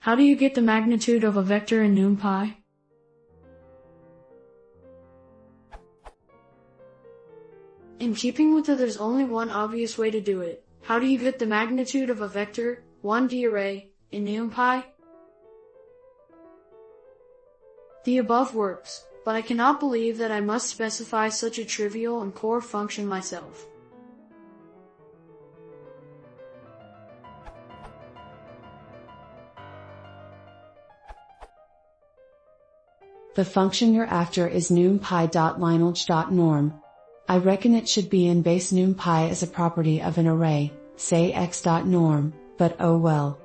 How do you get the magnitude of a vector in Numpy? In keeping with it, there's only one obvious way to do it. How do you get the magnitude of a vector, 1D array, in Numpy? The above works, but I cannot believe that I must specify such a trivial and core function myself. The function you're after is numpy.lineage.norm. I reckon it should be in base numpy as a property of an array, say x.norm, but oh well.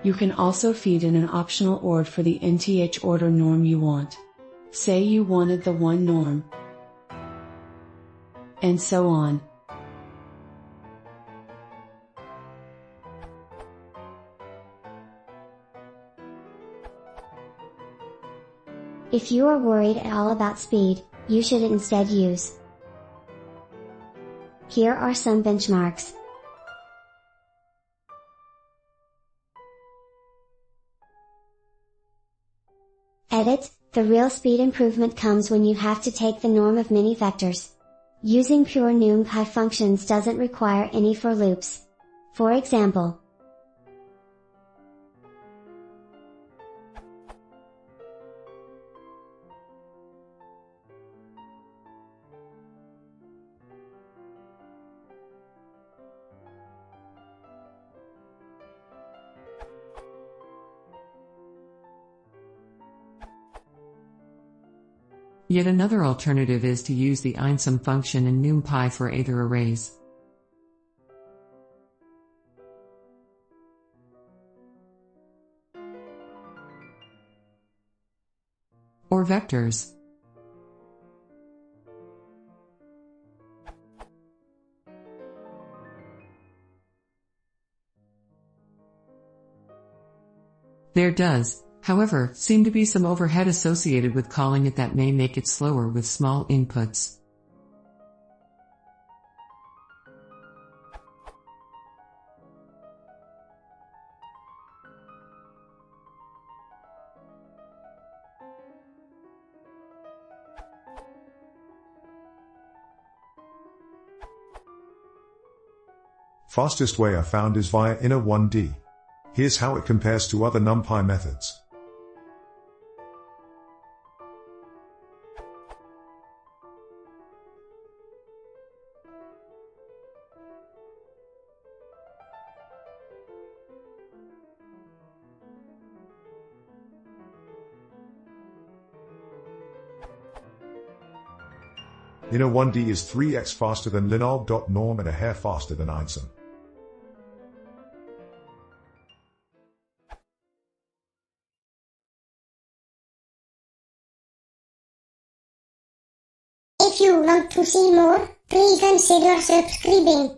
You can also feed in an optional ord for the nth order norm you want. Say you wanted the 1 norm. And so on. If you are worried at all about speed, you should instead use. Here are some benchmarks. Edit: the real speed improvement comes when you have to take the norm of many vectors. Using pure Numpy functions doesn't require any for loops. For example, Yet another alternative is to use the einsum function in Numpy for either arrays or vectors. There does, however, seem to be some overhead associated with calling it that may make it slower with small inputs. Fastest way I found is via inner 1D. Here's how it compares to other NumPy methods. Inner 1D is 3x faster than lineage.norm and a hair faster than einsum. If you want to see more, please consider subscribing.